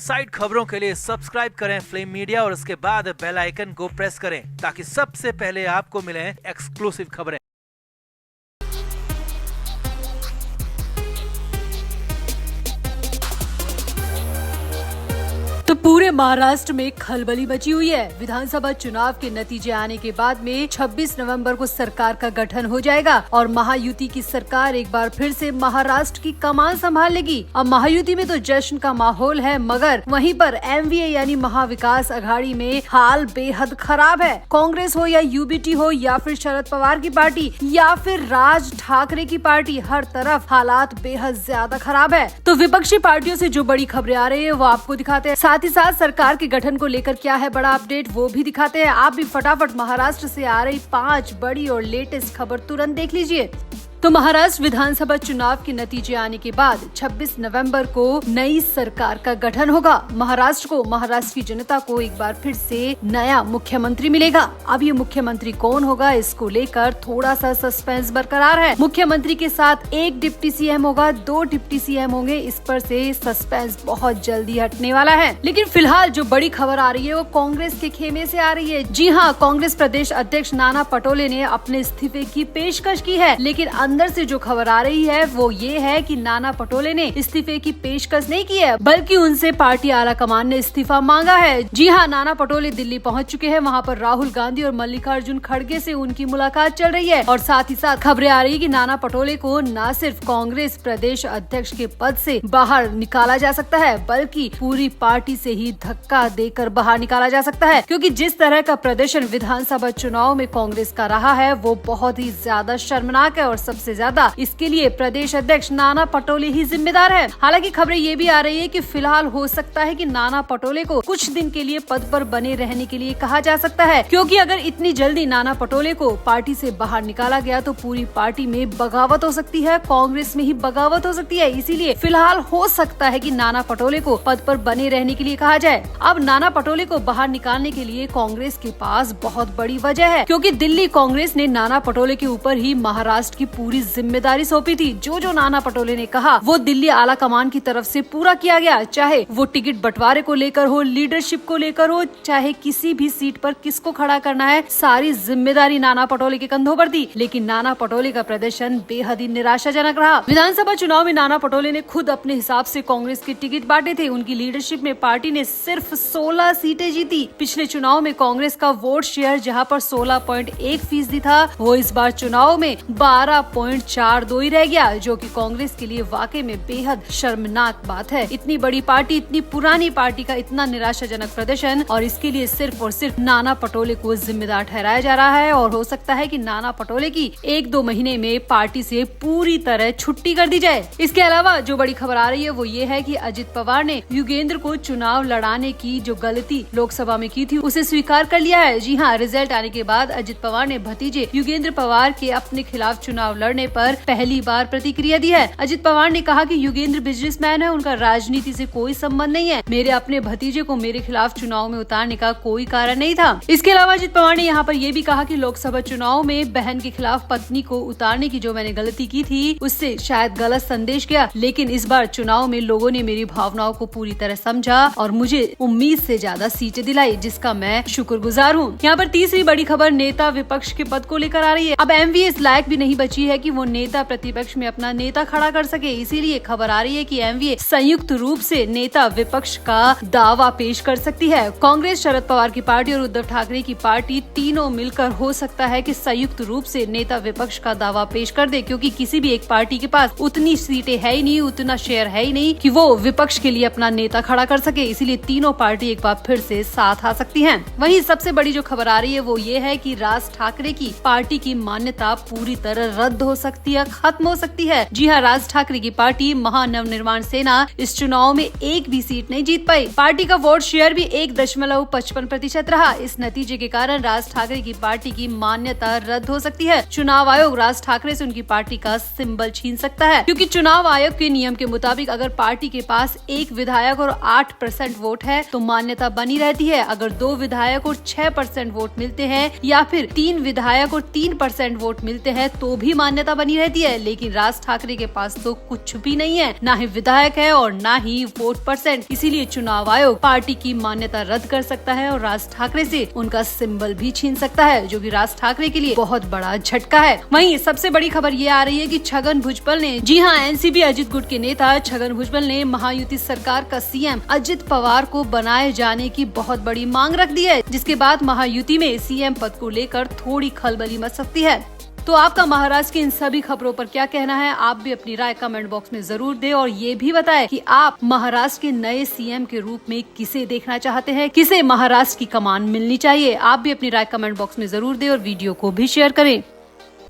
Side खबरों के लिए सब्सक्राइब करें फ्लेम मीडिया और उसके बाद बेल आइकन को प्रेस करें ताकि सबसे पहले आपको मिले एक्सक्लूसिव खबरें। तो पूरे महाराष्ट्र में खलबली मची हुई है। विधानसभा चुनाव के नतीजे आने के बाद में 26 नवंबर को सरकार का गठन हो जाएगा और महायुति की सरकार एक बार फिर से महाराष्ट्र की कमान संभाल लेगी। अब महायुति में तो जश्न का माहौल है, मगर वहीं पर एमवीए यानी महाविकास अघाड़ी में हाल बेहद खराब है। कांग्रेस हो या यूबीटी हो या फिर शरद पवार की पार्टी या फिर राज ठाकरे की पार्टी, हर तरफ हालात बेहद ज्यादा खराब है। तो विपक्षी पार्टियों से जो बड़ी खबरें आ रही है वो आपको दिखाते हैं, साथ ही साथ सरकार के गठन को लेकर क्या है बड़ा अपडेट वो भी दिखाते हैं। आप भी फटाफट महाराष्ट्र से आ रही 5 बड़ी और लेटेस्ट खबर तुरंत देख लीजिए। तो महाराष्ट्र विधानसभा चुनाव के नतीजे आने के बाद 26 नवंबर को नई सरकार का गठन होगा। महाराष्ट्र की जनता को एक बार फिर से नया मुख्यमंत्री मिलेगा। अब ये मुख्यमंत्री कौन होगा, इसको लेकर थोड़ा सा सस्पेंस बरकरार है। मुख्यमंत्री के साथ एक डिप्टी सीएम होगा, 2 डिप्टी सीएम होंगे, इस पर से सस्पेंस बहुत जल्दी हटने वाला है। लेकिन फिलहाल जो बड़ी खबर आ रही है वो कांग्रेस के खेमे से आ रही है। जी हाँ, कांग्रेस प्रदेश अध्यक्ष नाना पटोले ने अपने इस्तीफे की पेशकश की है, लेकिन अंदर से जो खबर आ रही है वो ये है कि नाना पटोले ने इस्तीफे की पेशकश नहीं की है, बल्कि उनसे पार्टी आला कमान ने इस्तीफा मांगा है। जी हाँ, नाना पटोले दिल्ली पहुंच चुके हैं। वहां पर राहुल गांधी और मल्लिकार्जुन खड़गे से उनकी मुलाकात चल रही है और साथ ही साथ खबरें आ रही है कि नाना पटोले को न सिर्फ कांग्रेस प्रदेश अध्यक्ष के पद से बाहर निकाला जा सकता है, बल्कि पूरी पार्टी से ही धक्का देकर बाहर निकाला जा सकता है, क्योंकि जिस तरह का प्रदर्शन विधानसभा चुनाव में कांग्रेस का रहा है वो बहुत ही ज्यादा शर्मनाक है और सबसे ज्यादा इसके लिए प्रदेश अध्यक्ष नाना पटोले ही जिम्मेदार है। हालांकि खबरें ये भी आ रही है कि फिलहाल हो सकता है कि नाना पटोले को कुछ दिन के लिए पद पर बने रहने के लिए कहा जा सकता है, क्योंकि अगर इतनी जल्दी नाना पटोले को पार्टी से बाहर निकाला गया तो पूरी पार्टी में बगावत हो सकती है, कांग्रेस में ही बगावत हो सकती है। इसीलिए फिलहाल हो सकता है कि नाना पटोले को पद पर बने रहने के लिए कहा जाए। अब नाना पटोले को बाहर निकालने के लिए कांग्रेस के पास बहुत बड़ी वजह है, क्योंकि दिल्ली कांग्रेस ने नाना पटोले के ऊपर ही महाराष्ट्र की पूरी जिम्मेदारी सौंपी थी। जो नाना पटोले ने कहा वो दिल्ली आला कमान की तरफ से पूरा किया गया, चाहे वो टिकट बंटवारे को लेकर हो, लीडरशिप को लेकर हो, चाहे किसी भी सीट पर किसको खड़ा करना है, सारी जिम्मेदारी नाना पटोले के कंधों पर थी। लेकिन नाना पटोले का प्रदर्शन बेहद ही निराशाजनक रहा। विधानसभा चुनाव में नाना पटोले ने खुद अपने हिसाब से कांग्रेस के टिकट बांटे थे। उनकी लीडरशिप में पार्टी ने सिर्फ 16 सीटें जीती। पिछले चुनाव में कांग्रेस का वोट शेयर जहां पर 16.1% था, वो इस बार चुनाव में 12.42 ही रह गया, जो कि कांग्रेस के लिए वाकई में बेहद शर्मनाक बात है। इतनी बड़ी पार्टी, इतनी पुरानी पार्टी का इतना निराशाजनक प्रदर्शन, और इसके लिए सिर्फ और सिर्फ नाना पटोले को जिम्मेदार ठहराया जा रहा है। और हो सकता है कि नाना पटोले की 1-2 महीने में पार्टी से पूरी तरह छुट्टी कर दी जाए। इसके अलावा जो बड़ी खबर आ रही है वो ये है कि अजित पवार ने योगेंद्र को चुनाव लड़ाने की जो गलती लोकसभा में की थी उसे स्वीकार कर लिया है। जी हाँ, रिजल्ट आने के बाद अजित पवार ने भतीजे योगेंद्र पवार के अपने खिलाफ चुनाव लड़ने पर पहली बार प्रतिक्रिया दी है। अजित पवार ने कहा कि योगेंद्र बिजनेसमैन है, उनका राजनीति से कोई संबंध नहीं है। मेरे अपने भतीजे को मेरे खिलाफ चुनाव में उतारने का कोई कारण नहीं था। इसके अलावा अजित पवार ने यहाँ पर यह भी कहा कि लोकसभा चुनाव में बहन के खिलाफ पत्नी को उतारने की जो मैंने गलती की थी उससे शायद गलत संदेश गया, लेकिन इस बार चुनाव में लोगों ने मेरी भावनाओं को पूरी तरह समझा और मुझे उम्मीद से ज्यादा सीटें दिलाई, जिसका मैं शुक्रगुजार हूँ। यहाँ पर तीसरी बड़ी खबर नेता विपक्ष के पद को लेकर आ रही है। अब एमवीए इस लायक भी नहीं बची है कि वो नेता प्रतिपक्ष में अपना नेता खड़ा कर सके। इसीलिए खबर आ रही है कि एमवीए संयुक्त रूप से नेता विपक्ष का दावा पेश कर सकती है। कांग्रेस, शरद पवार की पार्टी और उद्धव ठाकरे की पार्टी तीनों मिलकर हो सकता है कि संयुक्त रूप से नेता विपक्ष का दावा पेश कर दे, क्योंकि किसी भी एक पार्टी के पास उतनी सीटें है ही नहीं, उतना शेयर है ही नहीं कि वो विपक्ष के लिए अपना नेता खड़ा कर सके। इसीलिए तीनों पार्टी एक बार फिर से साथ आ सकती है। वहीं सबसे बड़ी जो खबर आ रही है वो ये है कि राज ठाकरे की पार्टी की मान्यता पूरी तरह रद्द हो सकती है, खत्म हो सकती है। जी हाँ, राज ठाकरे की पार्टी महानवनिर्माण सेना इस चुनाव में एक भी सीट नहीं जीत पाई। पार्टी का वोट शेयर भी 1.55% रहा। इस नतीजे के कारण राज ठाकरे की पार्टी की मान्यता रद्द हो सकती है। चुनाव आयोग राज ठाकरे से उनकी पार्टी का सिंबल छीन सकता है, क्योंकि चुनाव आयोग के नियम के मुताबिक अगर पार्टी के पास 1 विधायक और 8% वोट है तो मान्यता बनी रहती है। अगर 2 विधायक और 6% वोट मिलते हैं या फिर 3 विधायक और 3% वोट मिलते हैं तो भी मान्यता बनी रहती है, लेकिन राज ठाकरे के पास तो कुछ भी नहीं है, ना ही विधायक है और ना ही वोट परसेंट। इसीलिए चुनाव आयोग पार्टी की मान्यता रद्द कर सकता है और राज ठाकरे से उनका सिंबल भी छीन सकता है, जो कि राज ठाकरे के लिए बहुत बड़ा झटका है। वहीं सबसे बड़ी खबर ये आ रही है कि छगन भुजबल ने, जी हाँ, एनसीपी अजित गुट के नेता छगन भुजबल ने महायुति सरकार का सीएम अजित पवार को बनाए जाने की बहुत बड़ी मांग रख दी है, जिसके बाद महायुति में सीएम पद को लेकर थोड़ी खलबली मच सकती है। तो आपका महाराष्ट्र की इन सभी खबरों पर क्या कहना है? आप भी अपनी राय कमेंट बॉक्स में जरूर दें और ये भी बताएं कि आप महाराष्ट्र के नए सीएम के रूप में किसे देखना चाहते हैं, किसे महाराष्ट्र की कमान मिलनी चाहिए। आप भी अपनी राय कमेंट बॉक्स में जरूर दें और वीडियो को भी शेयर करें।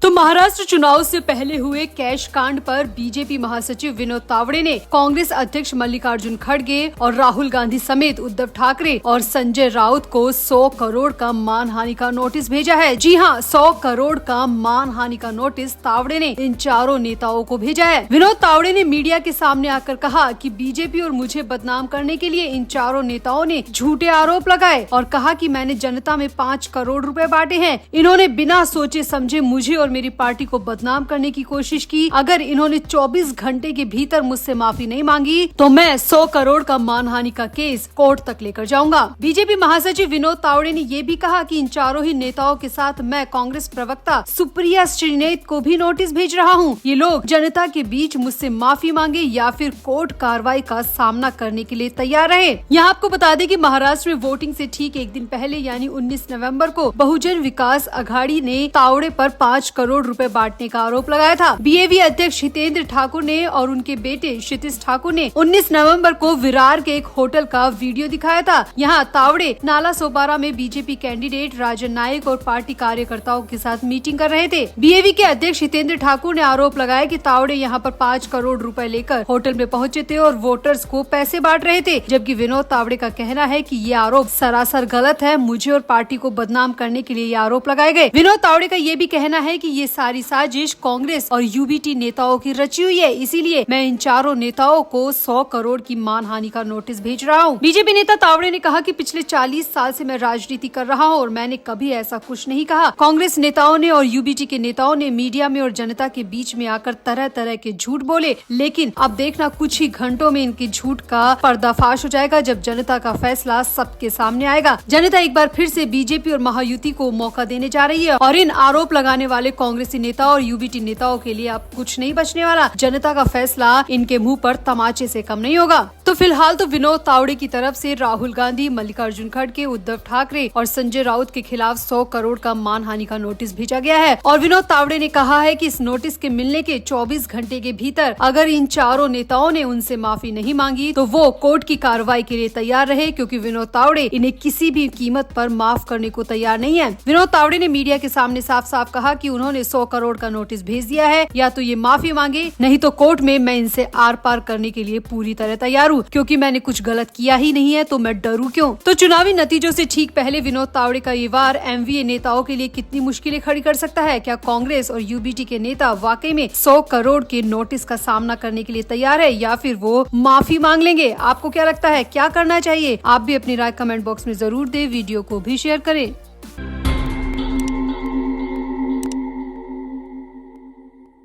तो महाराष्ट्र चुनाव से पहले हुए कैश कांड पर बीजेपी महासचिव विनोद तावड़े ने कांग्रेस अध्यक्ष मल्लिकार्जुन खड़गे और राहुल गांधी समेत उद्धव ठाकरे और संजय राउत को 100 करोड़ का मानहानि का नोटिस भेजा है। जी हां, 100 करोड़ का मानहानि का नोटिस तावड़े ने इन चारों नेताओं को भेजा है। विनोद तावड़े ने मीडिया के सामने आकर कहा कि बीजेपी और मुझे बदनाम करने के लिए इन चारों नेताओं ने झूठे आरोप लगाए और कहा कि मैंने जनता में 5 करोड़ रुपए बांटे हैं। इन्होंने बिना सोचे समझे मुझे और मेरी पार्टी को बदनाम करने की कोशिश की। अगर इन्होंने 24 घंटे के भीतर मुझसे माफी नहीं मांगी तो मैं 100 करोड़ का मानहानि का केस कोर्ट तक लेकर जाऊंगा। बीजेपी महासचिव विनोद तावड़े ने ये भी कहा कि इन चारों ही नेताओं के साथ मैं कांग्रेस प्रवक्ता सुप्रिया श्रीनेत को भी नोटिस भेज रहा हूँ। ये लोग जनता के बीच मुझसे माफी मांगे या फिर कोर्ट कार्रवाई का सामना करने के लिए तैयार रहे। यहाँ आपको बता दें कि महाराष्ट्र में वोटिंग से ठीक एक दिन पहले यानी 19 नवंबर को बहुजन विकास अघाड़ी ने तावड़े पर 5 करोड़ रुपए बांटने का आरोप लगाया था। बीएवी अध्यक्ष हितेंद्र ठाकुर ने और उनके बेटे क्षितिज ठाकुर ने 19 नवंबर को विरार के एक होटल का वीडियो दिखाया था। यहाँ तावड़े नाला सोपारा में बीजेपी कैंडिडेट राजन नायक और पार्टी कार्यकर्ताओं के साथ मीटिंग कर रहे थे। बीएवी के अध्यक्ष हितेंद्र ठाकुर ने आरोप लगाया कि तावड़े यहाँ पर 5 करोड़ रुपए लेकर होटल में पहुँचे थे और वोटर्स को पैसे बांट रहे थे, जबकि विनोद तावड़े का कहना है कि ये आरोप सरासर गलत है। मुझे और पार्टी को बदनाम करने के लिए ये आरोप लगाए गए। विनोद तावड़े का ये भी कहना है कि ये सारी साजिश कांग्रेस और यूबीटी नेताओं की रची हुई है, इसीलिए मैं इन चारों नेताओं को 100 करोड़ की मानहानि का नोटिस भेज रहा हूँ। बीजेपी नेता तावड़े ने कहा कि पिछले 40 साल से मैं राजनीति कर रहा हूँ और मैंने कभी ऐसा कुछ नहीं कहा। कांग्रेस नेताओं ने और यूबीटी के नेताओं ने मीडिया में और जनता के बीच में आकर तरह तरह के झूठ बोले, लेकिन अब देखना कुछ ही घंटों में इनके झूठ का पर्दाफाश हो जाएगा जब जनता का फैसला सबके सामने आएगा। जनता एक बार फिर से बीजेपी और महायुति को मौका देने जा रही है और इन आरोप लगाने वाले कांग्रेसी नेता और यूबीटी नेताओं के लिए अब कुछ नहीं बचने वाला। जनता का फैसला इनके मुंह पर तमाचे से कम नहीं होगा। तो फिलहाल तो विनोद तावड़े की तरफ से राहुल गांधी, मल्लिकार्जुन खड़गे, उद्धव ठाकरे और संजय राउत के खिलाफ 100 करोड़ का मानहानि का नोटिस भेजा गया है और विनोद तावड़े ने कहा है कि इस नोटिस के मिलने के 24 घंटे के भीतर अगर इन चारों नेताओं ने उनसे माफी नहीं मांगी तो वो कोर्ट की कार्रवाई के लिए तैयार रहे, क्योंकि विनोद तावड़े इन्हें किसी भी कीमत पर माफ करने को तैयार नहीं है। विनोद तावड़े ने मीडिया के सामने साफ साफ कहा कि उन्होंने 100 करोड़ का नोटिस भेज दिया है, या तो ये माफी मांगे, नहीं तो कोर्ट में मैं इनसे आर पार करने के लिए पूरी तरह तैयार हूँ, क्योंकि मैंने कुछ गलत किया ही नहीं है तो मैं डरूं क्यों। तो चुनावी नतीजों से ठीक पहले विनोद तावड़े का ये वार एमवीए नेताओं के लिए कितनी मुश्किलें खड़ी कर सकता है? क्या कांग्रेस और यूबीटी के नेता वाकई में 100 करोड़ के नोटिस का सामना करने के लिए तैयार है या फिर वो माफी मांग लेंगे? आपको क्या लगता है, क्या करना चाहिए? आप भी अपनी राय कमेंट बॉक्स में जरूर दें, वीडियो को भी शेयर करें।